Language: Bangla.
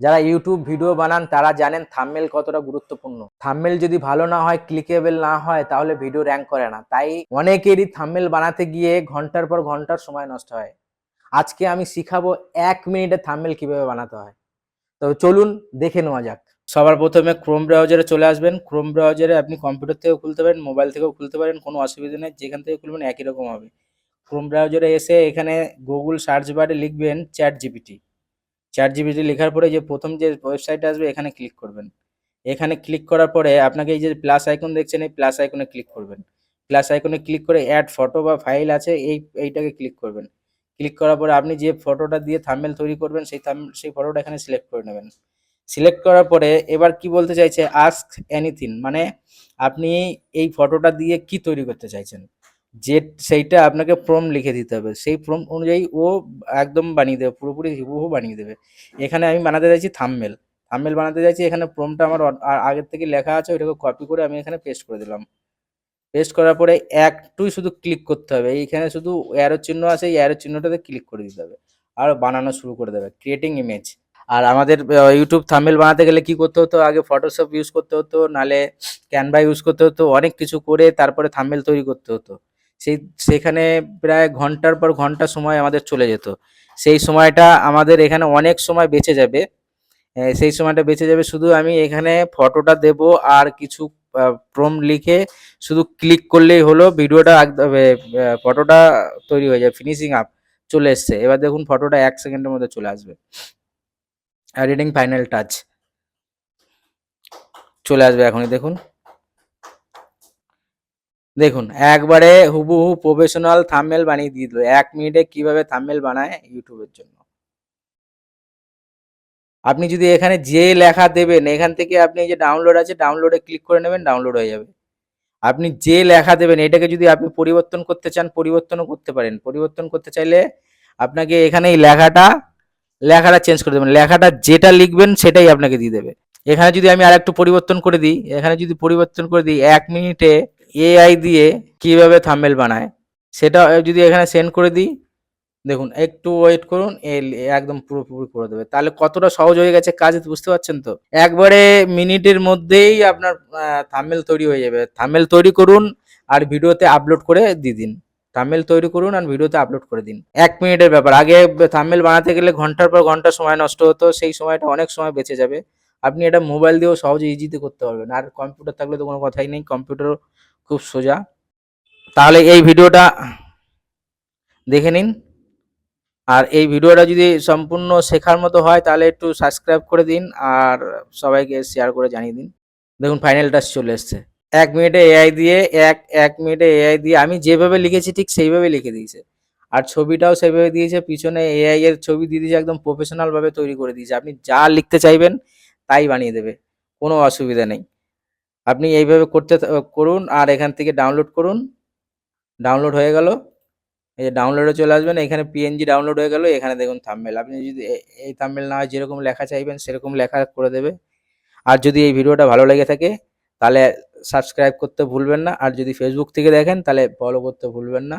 যারা ইউটিউব ভিডিও বানান তারা জানেন থাম্বনেল কতটা গুরুত্বপূর্ণ। থাম্বনেল যদি ভালো না হয়, ক্লিকেবল না হয়, তাহলে ভিডিও র্যাঙ্ক করে না। তাই অনেকেরই থাম্বনেল বানাতে গিয়ে ঘন্টার পর ঘন্টার সময় নষ্ট হয়। আজকে আমি শিখাবো 1 মিনিটে থাম্বনেল কিভাবে বানাতে হয়। তবে চলুন দেখে নেওয়া যাক। সবার প্রথমে ক্রোম ব্রাউজারে চলে আসবেন। ক্রোম ব্রাউজারে আপনি কম্পিউটার থেকেও খুলতে পারেন, মোবাইল থেকেও খুলতে পারেন, কোনো অসুবিধা নেই, যেখান থেকে খুলবেন একই রকম হবে। ক্রোম ব্রাউজারে এসে এখানে গুগল সার্চ বারে লিখবেন চ্যাট জিপিটি। চ্যাট জিপিটি লেখার পরে যে প্রথম যে ওয়েবসাইট আসবে এখানে ক্লিক করবেন। এখানে ক্লিক করার পরে আপনাকে এই যে প্লাস আইকন দেখছেন, এই প্লাস আইকনে ক্লিক করবেন। প্লাস আইকনে ক্লিক করে অ্যাড ফটো বা ফাইল আছে, এইটাকে ক্লিক করবেন। ক্লিক করার পরে আপনি যে ফটোটা দিয়ে থাম্বনেল তৈরি করবেন সেই ফটোটা এখানে সিলেক্ট করে নেবেন। সিলেক্ট করার পরে এবার কি বলতে চাইছে, আস্ক এনিথিং, মানে আপনি এই ফটোটা দিয়ে কি তৈরি করতে চাইছেন, যে সেইটা আপনাকে প্রম্পট লিখে দিতে হবে। সেই প্রম্পট অনুযায়ী ও একদম বানিয়ে দেবে, পুরোপুরি হুবহু বানিয়ে দেবে। এখানে আমি বানাতে চাইছি থাম্বনেল। থাম্বনেল বানাতে চাইছি, এখানে প্রম্পটটা আমার আগের থেকে লেখা আছে, ওইটাকে কপি করে আমি এখানে পেস্ট করে দিলাম। পেস্ট করার পরে একটুই শুধু ক্লিক করতে হবে, এইখানে শুধু অ্যারো চিহ্ন আছে, এই অ্যারো চিহ্নটাতে ক্লিক করে দিতে হবে, আর বানানো শুরু করে দেবে, ক্রিয়েটিং ইমেজ। আর আমাদের ইউটিউব থাম্বনেল বানাতে গেলে কি করতে হতো, আগে ফটোশপ ইউজ করতে হতো, নালে ক্যানভা ইউজ করতে হতো, অনেক কিছু করে তারপরে থাম্বনেল তৈরি করতে হতো। সেখানে প্রায় ঘন্টার পর ঘন্টা সময় আমাদের চলে যেত। সেই সময়টা আমাদের এখানে অনেক সময় বেঁচে যাবে। সেই সময়টা বেঁচে যাবে, শুধু আমি এখানে ফটোটা দেব আর কিছু প্রম্পট লিখে শুধু ক্লিক করলেই হলো, ভিডিওটা একদম ফটোটা তৈরি হয়ে যাবে, ফিনিশিং আপ চলে এসছে। এবার দেখুন ফটোটা 1 সেকেন্ডের মধ্যে চলে আসবে। এডিটিং ফাইনাল টাচ চলে আসবে এখনই, দেখুন। দেখুন একবারে হুবহু প্রফেশনাল থাম্বনেল বানিয়ে দিয়ে দিল। 1 মিনিটে কিভাবে থাম্বনেল বানায় ইউটিউবের জন্য। আপনি যদি এখানে যে লেখা দেবেন, এখান থেকে আপনি এই যে ডাউনলোড আছে, ডাউনলোডে ক্লিক করে নেবেন, ডাউনলোড হয়ে যাবে। আপনি যে লেখা দেবেন, এটাকে যদি আপনি পরিবর্তন করতে চান, পরিবর্তনও করতে পারেন। পরিবর্তন করতে চাইলে আপনাকে এখানে এই লেখাটা চেঞ্জ করে দেবেন। লেখাটা যেটা লিখবেন সেটাই আপনাকে দিয়ে দেবে। এখানে যদি আমি আর একটু পরিবর্তন করে দিই, এখানে যদি পরিবর্তন করে দিই 1 মিনিটে এআই দিয়ে কিভাবে থাম্বনেল বানায়, সেটা যদি এখানে সেন্ড করে দিই, দেখুন একটু ওয়েট করুন, একদম পুরোপুরি করে দেবে। তাহলে কতটা সহজ হয়ে গেছে কাজ, বুঝতে পারছেন তো? একবারে মিনিটের মধ্যেই আপনার থাম্বনেল তৈরি হয়ে যাবে। থাম্বনেল তৈরি করুন আর ভিডিওতে আপলোড করে দিয়ে দিন। থাম্বনেল তৈরি করুন আর ভিডিওতে আপলোড করে দিন। 1 মিনিটের ব্যাপার। আগে থাম্বনেল বানাতে গেলে ঘন্টার পর ঘন্টা সময় নষ্ট হতো, সেই সময়টা অনেক সময় বেঁচে যাবে। আপনি এটা মোবাইল দিয়েও সহজে ইজিতে করতে পারবেন। আর কম্পিউটার থাকলে তো কোনো কথাই নেই, কম্পিউটারও খুব সোজা। তাহলে এই ভিডিওটা দেখে নিন। আর এই ভিডিওটা যদি সম্পূর্ণ শেখার মতো হয় তাহলে একটু সাবস্ক্রাইব করে দিন আর সবাইকে শেয়ার করে জানিয়ে দিন। দেখুন ফাইনাল টাচ চলে এসছে। 1 মিনিটে এআই দিয়ে এক মিনিটে এআই দিয়ে আমি যেভাবে লিখেছি ঠিক সেইভাবে লিখে দিয়েছে। আর ছবিটাও সেভাবে দিয়েছে, পিছনে এআই এর ছবি দিয়ে দিয়েছে, একদম প্রফেশনাল ভাবে তৈরি করে দিয়েছে। আপনি যা লিখতে চাইবেন তাই বানিয়ে দেবে, কোনো অসুবিধা নেই। আপনি এইভাবে করুন আর এখান থেকে ডাউনলোড করুন। ডাউনলোড হয়ে গেল, এই যে ডাউনলোডে চলে আসবেন, এখানে পিএনজি ডাউনলোড হয়ে গেল। এখানে দেখুন থাম্বনেল, আপনি যদি এই থাম্বনেল না হয় যেরকম লেখা চাইবেন সেরকম লেখা করে দেবে। আর যদি এই ভিডিওটা ভালো লেগে থাকে তাহলে সাবস্ক্রাইব করতে ভুলবেন না। আর যদি ফেসবুক থেকে দেখেন তাহলে ফলো করতে ভুলবেন না।